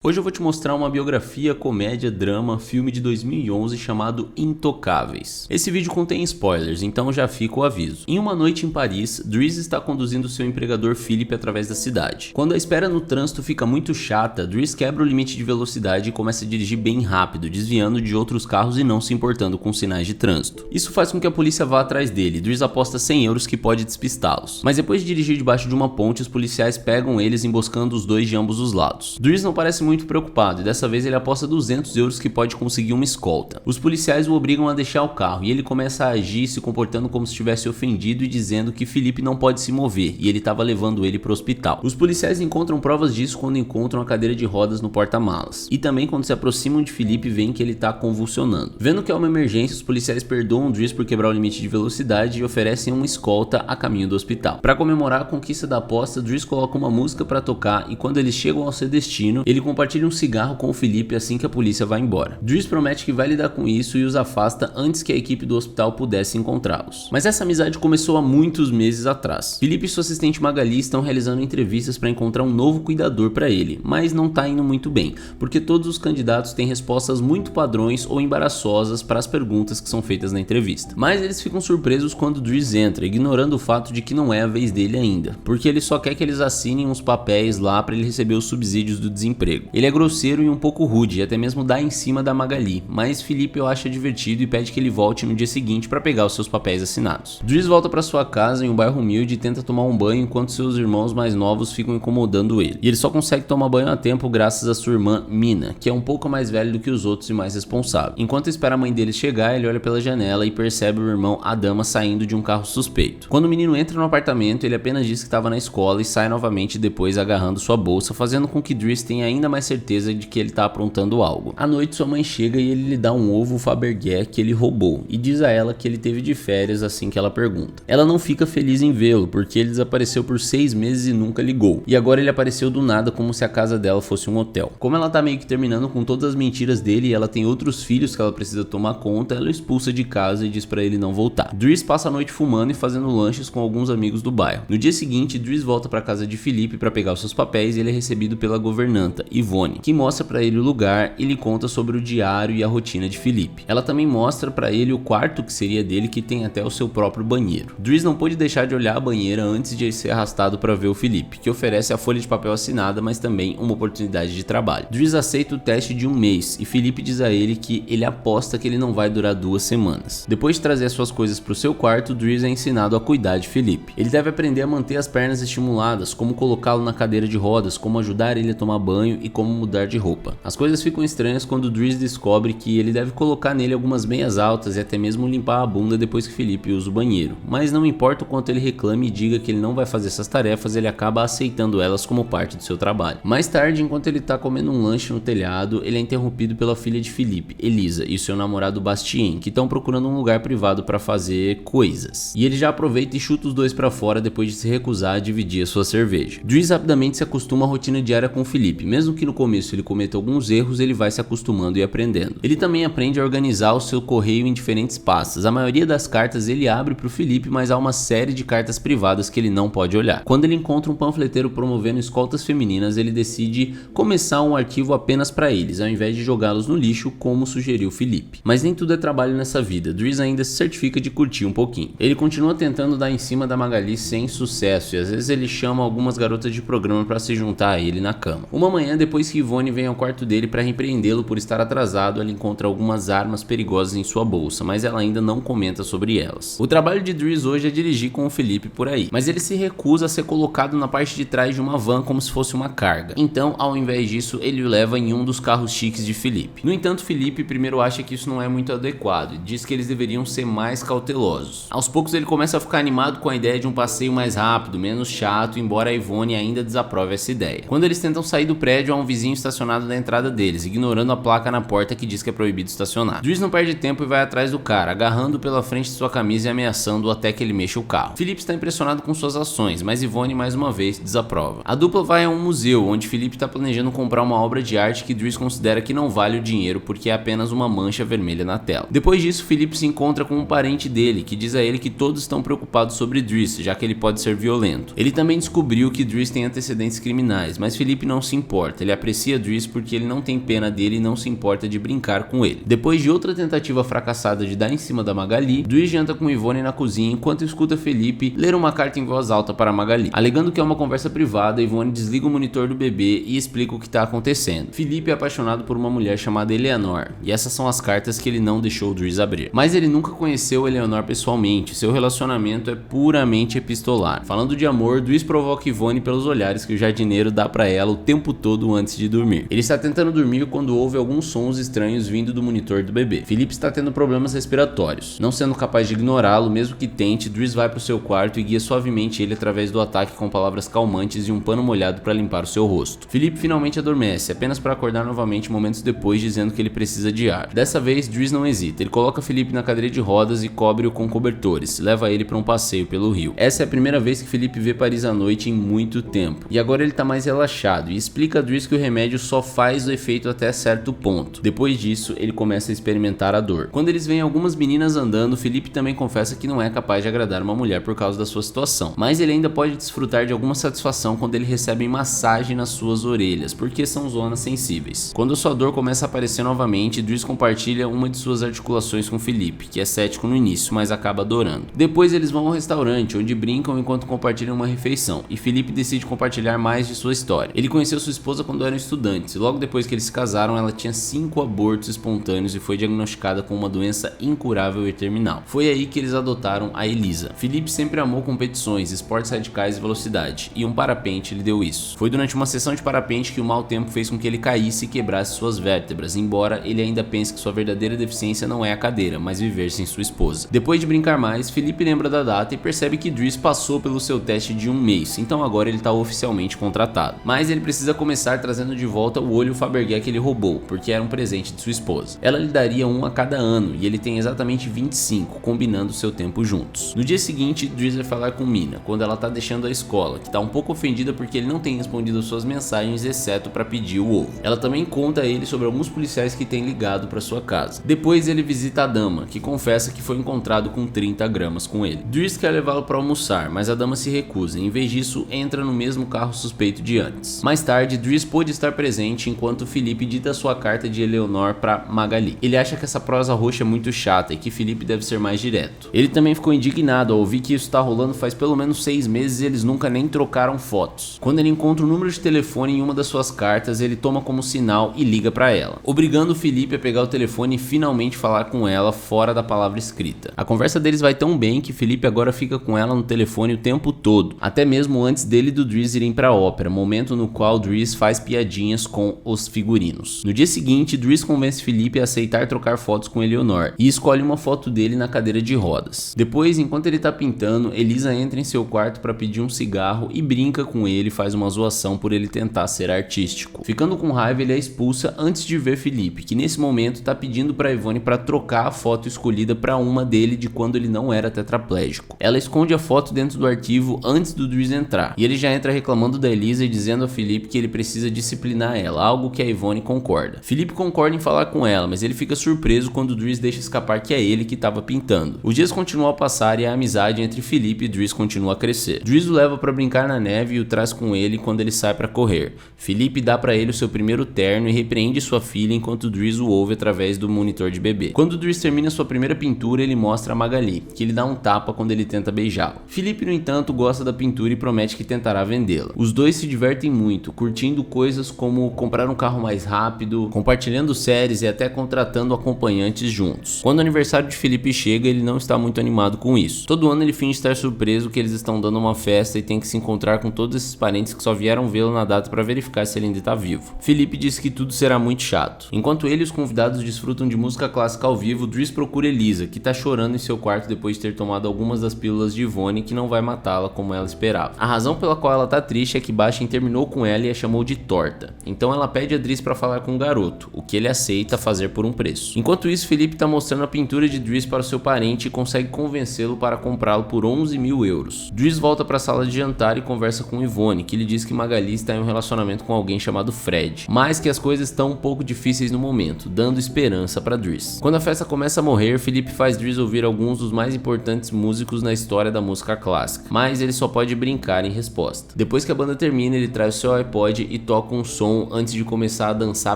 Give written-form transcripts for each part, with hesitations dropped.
Hoje eu vou te mostrar uma biografia, comédia, drama, filme de 2011 chamado Intocáveis. Esse vídeo contém spoilers, então já fica o aviso. Em uma noite em Paris, Dries está conduzindo seu empregador Philip através da cidade. Quando a espera no trânsito fica muito chata, Dries quebra o limite de velocidade e começa a dirigir bem rápido, desviando de outros carros e não se importando com sinais de trânsito. Isso faz com que a polícia vá atrás dele. Dries aposta 100 euros que pode despistá-los. Mas depois de dirigir debaixo de uma ponte, os policiais pegam eles emboscando os dois de ambos os lados. Dries não parece muito preocupado e dessa vez ele aposta 200 euros que pode conseguir uma escolta. Os policiais o obrigam a deixar o carro e ele começa a agir se comportando como se estivesse ofendido e dizendo que Felipe não pode se mover e ele estava levando ele para o hospital. Os policiais encontram provas disso quando encontram a cadeira de rodas no porta-malas e também quando se aproximam de Felipe veem que ele está convulsionando. Vendo que é uma emergência, os policiais perdoam Dries por quebrar o limite de velocidade e oferecem uma escolta a caminho do hospital. Para comemorar a conquista da aposta, Dries coloca uma música para tocar e quando eles chegam ao seu destino, ele compartilha um cigarro com o Felipe assim que a polícia vai embora. Dries promete que vai lidar com isso e os afasta antes que a equipe do hospital pudesse encontrá-los. Mas essa amizade começou há muitos meses atrás. Felipe e sua assistente Magali estão realizando entrevistas para encontrar um novo cuidador para ele, mas não tá indo muito bem, porque todos os candidatos têm respostas muito padrões ou embaraçosas para as perguntas que são feitas na entrevista. Mas eles ficam surpresos quando Dries entra, ignorando o fato de que não é a vez dele ainda, porque ele só quer que eles assinem uns papéis lá para ele receber os subsídios do desemprego. Ele é grosseiro e um pouco rude, e até mesmo dá em cima da Magali, mas Felipe o acha divertido e pede que ele volte no dia seguinte para pegar os seus papéis assinados. Dries volta para sua casa em um bairro humilde e tenta tomar um banho enquanto seus irmãos mais novos ficam incomodando ele. E ele só consegue tomar banho a tempo graças à sua irmã Mina, que é um pouco mais velha do que os outros e mais responsável. Enquanto espera a mãe dele chegar, ele olha pela janela e percebe o irmão Adama saindo de um carro suspeito. Quando o menino entra no apartamento, ele apenas diz que estava na escola e sai novamente depois agarrando sua bolsa, fazendo com que Dries tenha ainda mais certeza de que ele tá aprontando algo. À noite sua mãe chega e ele lhe dá um ovo Fabergé que ele roubou e diz a ela que ele teve de férias assim que ela pergunta. Ela não fica feliz em vê-lo porque ele desapareceu por 6 meses e nunca ligou. E agora ele apareceu do nada como se a casa dela fosse um hotel. Como ela tá meio que terminando com todas as mentiras dele e ela tem outros filhos que ela precisa tomar conta, ela o expulsa de casa e diz pra ele não voltar. Dries passa a noite fumando e fazendo lanches com alguns amigos do bairro. No dia seguinte, Dries volta pra casa de Felipe para pegar os seus papéis e ele é recebido pela governanta, Yvonne, que mostra pra ele o lugar e lhe conta sobre o diário e a rotina de Felipe. Ela também mostra pra ele o quarto que seria dele, que tem até o seu próprio banheiro. Dries não pôde deixar de olhar a banheira antes de ser arrastado para ver o Felipe, que oferece a folha de papel assinada, mas também uma oportunidade de trabalho. Dries aceita o teste de um mês e Felipe diz a ele que ele aposta que ele não vai durar 2 semanas. Depois de trazer as suas coisas pro seu quarto, Dries é ensinado a cuidar de Felipe. Ele deve aprender a manter as pernas estimuladas, como colocá-lo na cadeira de rodas, como ajudar ele a tomar banho e como mudar de roupa. As coisas ficam estranhas quando Dries descobre que ele deve colocar nele algumas meias altas e até mesmo limpar a bunda depois que Felipe usa o banheiro. Mas não importa o quanto ele reclame e diga que ele não vai fazer essas tarefas, ele acaba aceitando elas como parte do seu trabalho. Mais tarde, enquanto ele tá comendo um lanche no telhado, ele é interrompido pela filha de Felipe, Elisa, e seu namorado Bastien, que estão procurando um lugar privado para fazer coisas. E ele já aproveita e chuta os dois para fora depois de se recusar a dividir a sua cerveja. Dries rapidamente se acostuma à rotina diária com Felipe, mesmo que no começo ele cometa alguns erros, ele vai se acostumando e aprendendo. Ele também aprende a organizar o seu correio em diferentes pastas. A maioria das cartas ele abre para o Felipe, mas há uma série de cartas privadas que ele não pode olhar. Quando ele encontra um panfleteiro promovendo escoltas femininas, ele decide começar um arquivo apenas para eles, ao invés de jogá-los no lixo, como sugeriu Felipe. Mas nem tudo é trabalho nessa vida. Dries ainda se certifica de curtir um pouquinho. Ele continua tentando dar em cima da Magali sem sucesso, e às vezes ele chama algumas garotas de programa para se juntar a ele na cama. Uma manhã, depois que Yvonne vem ao quarto dele para repreendê-lo por estar atrasado, ela encontra algumas armas perigosas em sua bolsa, mas ela ainda não comenta sobre elas. O trabalho de Dries hoje é dirigir com o Felipe por aí, mas ele se recusa a ser colocado na parte de trás de uma van como se fosse uma carga. Então, ao invés disso, ele o leva em um dos carros chiques de Felipe. No entanto, Felipe primeiro acha que isso não é muito adequado e diz que eles deveriam ser mais cautelosos. Aos poucos ele começa a ficar animado com a ideia de um passeio mais rápido, menos chato, embora a Yvonne ainda desaprove essa ideia. Quando eles tentam sair do prédio, há um vizinho estacionado na entrada deles, ignorando a placa na porta que diz que é proibido estacionar. Dries não perde tempo e vai atrás do cara, agarrando pela frente de sua camisa e ameaçando-o até que ele mexa o carro. Felipe está impressionado com suas ações, mas Yvonne mais uma vez desaprova. A dupla vai a um museu, onde Felipe está planejando comprar uma obra de arte que Dries considera que não vale o dinheiro porque é apenas uma mancha vermelha na tela. Depois disso, Felipe se encontra com um parente dele, que diz a ele que todos estão preocupados sobre Dries, já que ele pode ser violento. Ele também descobriu que Dries tem antecedentes criminais, mas Felipe não se importa. ele aprecia Dries porque ele não tem pena dele e não se importa de brincar com ele. Depois de outra tentativa fracassada de dar em cima da Magali, Dries janta com Yvonne na cozinha enquanto escuta Felipe ler uma carta em voz alta para Magali. Alegando que é uma conversa privada, Yvonne desliga o monitor do bebê e explica o que está acontecendo. Felipe é apaixonado por uma mulher chamada Eleanor, e essas são as cartas que ele não deixou Dries abrir. Mas ele nunca conheceu Eleanor pessoalmente, seu relacionamento é puramente epistolar. Falando de amor, Dries provoca Yvonne pelos olhares que o jardineiro dá para ela o tempo todo antes de dormir. Ele está tentando dormir quando ouve alguns sons estranhos vindo do monitor do bebê. Felipe está tendo problemas respiratórios. Não sendo capaz de ignorá-lo, mesmo que tente, Dries vai para o seu quarto e guia suavemente ele através do ataque com palavras calmantes e um pano molhado para limpar o seu rosto. Felipe finalmente adormece, apenas para acordar novamente momentos depois, dizendo que ele precisa de ar. Dessa vez, Dries não hesita. Ele coloca Felipe na cadeira de rodas e cobre-o com cobertores. Leva ele para um passeio pelo rio. Essa é a primeira vez que Felipe vê Paris à noite em muito tempo. E agora ele tá mais relaxado e explica a Dries que o remédio só faz o efeito até certo ponto. Depois disso, ele começa a experimentar a dor. Quando eles veem algumas meninas andando, Felipe também confessa que não é capaz de agradar uma mulher por causa da sua situação. Mas ele ainda pode desfrutar de alguma satisfação quando ele recebe massagem nas suas orelhas, porque são zonas sensíveis. Quando sua dor começa a aparecer novamente, Dries compartilha uma de suas articulações com Felipe, que é cético no início, mas acaba adorando. Depois eles vão ao restaurante, onde brincam enquanto compartilham uma refeição, e Felipe decide compartilhar mais de sua história. Ele conheceu sua esposa quando eram estudantes, e logo depois que eles se casaram, ela tinha 5 abortos espontâneos e foi diagnosticada com uma doença incurável e terminal. Foi aí que eles adotaram a Elisa. Felipe sempre amou competições, esportes radicais e velocidade, e um parapente lhe deu isso. Foi durante uma sessão de parapente que o mau tempo fez com que ele caísse e quebrasse suas vértebras, embora ele ainda pense que sua verdadeira deficiência não é a cadeira, mas viver sem sua esposa. Depois de brincar mais, Felipe lembra da data e percebe que Dries passou pelo seu teste de 1 mês, então agora ele está oficialmente contratado. Mas ele precisa começar trazendo de volta o olho Fabergé que ele roubou, porque era um presente de sua esposa. Ela lhe daria um a cada ano, e ele tem exatamente 25, combinando seu tempo juntos. No dia seguinte, Dries vai falar com Mina, quando ela tá deixando a escola, que tá um pouco ofendida porque ele não tem respondido suas mensagens, exceto para pedir o ovo. Ela também conta a ele sobre alguns policiais que têm ligado para sua casa. Depois ele visita a dama, que confessa que foi encontrado com 30 gramas com ele. Dries quer levá-lo para almoçar, mas a dama se recusa, e em vez disso, entra no mesmo carro suspeito de antes. Mais tarde, Dries pôde estar presente enquanto Felipe dita sua carta de Eleanor para Magali. Ele acha que essa prosa roxa é muito chata e que Felipe deve ser mais direto. Ele também ficou indignado ao ouvir que isso tá rolando faz pelo menos 6 meses e eles nunca nem trocaram fotos. Quando ele encontra o número de telefone em uma das suas cartas, ele toma como sinal e liga para ela, obrigando Felipe a pegar o telefone e finalmente falar com ela fora da palavra escrita. A conversa deles vai tão bem que Felipe agora fica com ela no telefone o tempo todo, até mesmo antes dele e do Dries irem pra ópera, momento no qual Dries faz piadinhas com os figurinos. No dia seguinte, Dries convence Felipe a aceitar trocar fotos com Eleanor e escolhe uma foto dele na cadeira de rodas. Depois, enquanto ele tá pintando, Elisa entra em seu quarto para pedir um cigarro e brinca com ele e faz uma zoação por ele tentar ser artístico. Ficando com raiva, ele a expulsa antes de ver Felipe, que nesse momento tá pedindo pra Yvonne para trocar a foto escolhida para uma dele de quando ele não era tetraplégico. Ela esconde a foto dentro do arquivo antes do Dries entrar, e ele já entra reclamando da Elisa e dizendo a Felipe que ele precisa disciplinar ela, algo que a Yvonne concorda. Felipe concorda em falar com ela, mas ele fica surpreso quando o Dries deixa escapar que é ele que estava pintando. Os dias continuam a passar e a amizade entre Felipe e Dries continua a crescer. Dries o leva para brincar na neve e o traz com ele quando ele sai para correr. Felipe dá para ele o seu primeiro terno e repreende sua filha enquanto Dries o ouve através do monitor de bebê. Quando Dries termina sua primeira pintura, ele mostra a Magali, que ele dá um tapa quando ele tenta beijá-la. Felipe, no entanto, gosta da pintura e promete que tentará vendê-la. Os dois se divertem muito, curtindo coisas como comprar um carro mais rápido, compartilhando séries e até contratando acompanhantes juntos. Quando o aniversário de Felipe chega, ele não está muito animado com isso. Todo ano ele finge estar surpreso que eles estão dando uma festa e tem que se encontrar com todos esses parentes que só vieram vê-lo na data para verificar se ele ainda está vivo. Felipe diz que tudo será muito chato. Enquanto ele e os convidados desfrutam de música clássica ao vivo, Dries procura Elisa, que está chorando em seu quarto depois de ter tomado algumas das pílulas de Yvonne, que não vai matá-la como ela esperava. A razão pela qual ela tá triste é que Bastian terminou com ela e a chamou de torta. Então ela pede a Dries para falar com o garoto, o que ele aceita fazer por um preço. Enquanto isso, Felipe tá mostrando a pintura de Dries para o seu parente e consegue convencê-lo para comprá-lo por 11.000 euros. Dries volta para a sala de jantar e conversa com Yvonne, que lhe diz que Magali está em um relacionamento com alguém chamado Fred, mas que as coisas estão um pouco difíceis no momento, dando esperança para Dries. Quando a festa começa a morrer, Felipe faz Dries ouvir alguns dos mais importantes músicos na história da música clássica, mas ele só pode brincar em resposta. Depois que a banda termina, ele traz o seu iPod e toca coloca um som antes de começar a dançar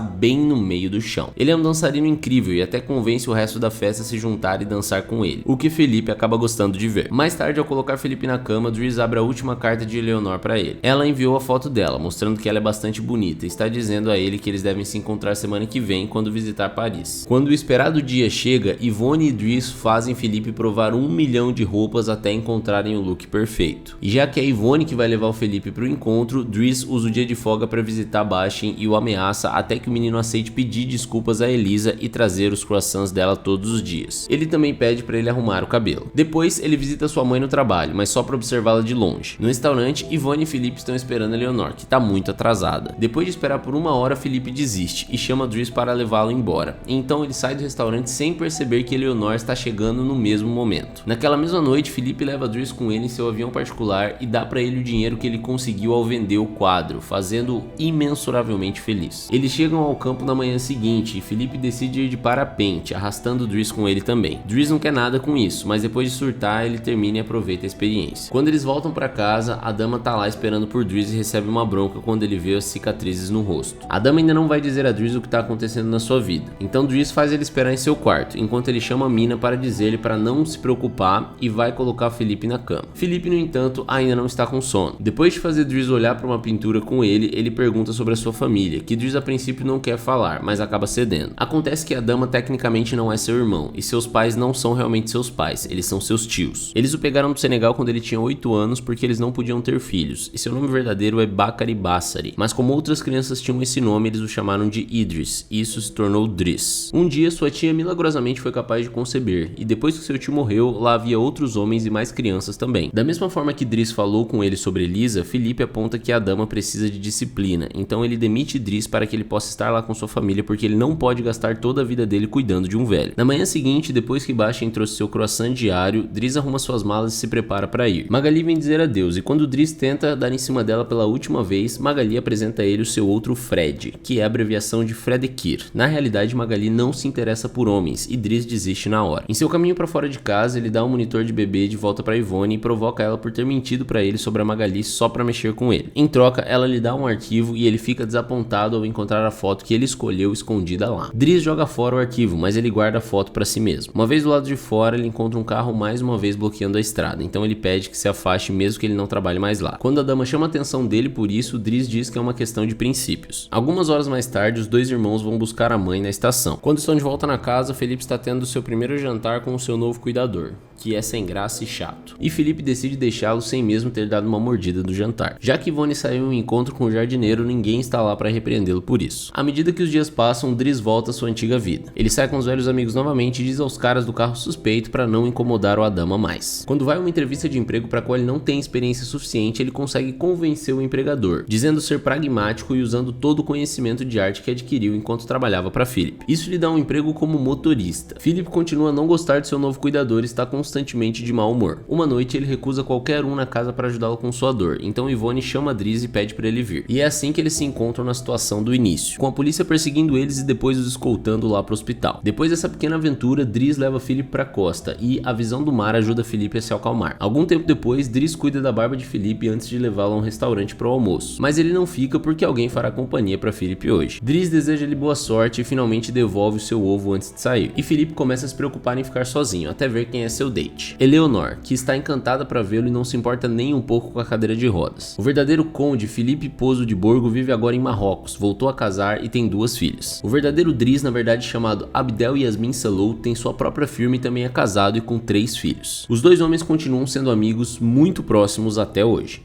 bem no meio do chão. Ele é um dançarino incrível e até convence o resto da festa a se juntar e dançar com ele, o que Felipe acaba gostando de ver. Mais tarde, ao colocar Felipe na cama, Dries abre a última carta de Eleanor para ele. Ela enviou a foto dela, mostrando que ela é bastante bonita e está dizendo a ele que eles devem se encontrar semana que vem quando visitar Paris. Quando o esperado dia chega, Yvonne e Dries fazem Felipe provar 1 milhão de roupas até encontrarem o look perfeito. E já que é Yvonne que vai levar o Felipe para o encontro, Dries usa o dia de folga para visitar Bastian e o ameaça até que o menino aceite pedir desculpas a Elisa e trazer os croissants dela todos os dias. Ele também pede para ele arrumar o cabelo. Depois, ele visita sua mãe no trabalho, mas só para observá-la de longe. No restaurante, Yvonne e Felipe estão esperando Eleanor, que está muito atrasada. Depois de esperar por 1 hora, Felipe desiste e chama Dries para levá-lo embora. Então ele sai do restaurante sem perceber que Eleanor está chegando no mesmo momento. Naquela mesma noite, Felipe leva Dries com ele em seu avião particular e dá para ele o dinheiro que ele conseguiu ao vender o quadro, fazendo-o imensuravelmente feliz. Eles chegam ao campo na manhã seguinte e Felipe decide ir de parapente, arrastando Dries com ele também. Dries não quer nada com isso, mas depois de surtar, ele termina e aproveita a experiência. Quando eles voltam para casa, a dama tá lá esperando por Dries e recebe uma bronca quando ele vê as cicatrizes no rosto. A dama ainda não vai dizer a Dries o que tá acontecendo na sua vida, então Dries faz ele esperar em seu quarto, enquanto ele chama a Mina para dizer-lhe para não se preocupar e vai colocar Felipe na cama. Felipe, no entanto, ainda não está com sono. Depois de fazer Dries olhar para uma pintura com ele pergunta sobre a sua família, que Dries a princípio não quer falar, mas acaba cedendo. Acontece que a dama tecnicamente não é seu irmão, e seus pais não são realmente seus pais, eles são seus tios. Eles o pegaram do Senegal quando ele tinha 8 anos porque eles não podiam ter filhos, e seu nome verdadeiro é Bakary Bassari, mas como outras crianças tinham esse nome, eles o chamaram de Idris, e isso se tornou Dries. Um dia, sua tia milagrosamente foi capaz de conceber, e depois que seu tio morreu, lá havia outros homens e mais crianças também. Da mesma forma que Dries falou com ele sobre Elisa, Felipe aponta que a dama precisa de disciplina, então ele demite Dries para que ele possa estar lá com sua família porque ele não pode gastar toda a vida dele cuidando de um velho. Na manhã seguinte, depois que Bastian trouxe seu croissant diário, Dries arruma suas malas e se prepara para ir. Magali vem dizer adeus e quando Dries tenta dar em cima dela pela última vez, Magali apresenta a ele o seu outro Fred, que é a abreviação de Fredekir. Na realidade, Magali não se interessa por homens e Dries desiste na hora. Em seu caminho para fora de casa, ele dá um monitor de bebê de volta para Yvonne e provoca ela por ter mentido para ele sobre a Magali só para mexer com ele. Em troca, ela lhe dá um arquivo e ele fica desapontado ao encontrar a foto que ele escolheu escondida lá. Dries joga fora o arquivo, mas ele guarda a foto para si mesmo. Uma vez do lado de fora, ele encontra um carro mais uma vez bloqueando a estrada, então ele pede que se afaste mesmo que ele não trabalhe mais lá. Quando a dama chama a atenção dele por isso, Dries diz que é uma questão de princípios. Algumas horas mais tarde, os dois irmãos vão buscar a mãe na estação. Quando estão de volta na casa, Felipe está tendo seu primeiro jantar com o seu novo cuidador, que é sem graça e chato. E Felipe decide deixá-lo sem mesmo ter dado uma mordida do jantar. Já que Yvonne saiu em um encontro com o jardineiro, ninguém está lá para repreendê-lo por isso. À medida que os dias passam, Dries volta à sua antiga vida. Ele sai com os velhos amigos novamente e diz aos caras do carro suspeito para não incomodar o Adama mais. Quando vai a uma entrevista de emprego para a qual ele não tem experiência suficiente, ele consegue convencer o empregador, dizendo ser pragmático e usando todo o conhecimento de arte que adquiriu enquanto trabalhava para Philip. Isso lhe dá um emprego como motorista. Philip continua a não gostar de seu novo cuidador e está constantemente de mau humor. Uma noite ele recusa qualquer um na casa para ajudá-lo com sua dor, então Yvonne chama Dries e pede para ele vir. E é assim que eles se encontram na situação do início, com a polícia perseguindo eles e depois os escoltando lá para o hospital. Depois dessa pequena aventura, Dries leva Philip para a costa e a visão do mar ajuda Philip a se acalmar. Algum tempo depois, Dries cuida da barba de Philip antes de levá-lo a um restaurante para o almoço, mas ele não fica porque alguém fará companhia para Philip hoje. Dries deseja-lhe boa sorte e finalmente devolve o seu ovo antes de sair, e Philip começa a se preocupar em ficar sozinho, até ver quem é seu date. Eleanor, que está encantada para vê-lo e não se importa nem um pouco com a cadeira de rodas. O verdadeiro conde, Philippe Pozo de Borgo, vive agora em Marrocos, voltou a casar e tem 2 filhas. O verdadeiro Dries, na verdade chamado Abdel Yasmin Salou, tem sua própria firma e também é casado e com 3 filhos. Os dois homens continuam sendo amigos muito próximos até hoje.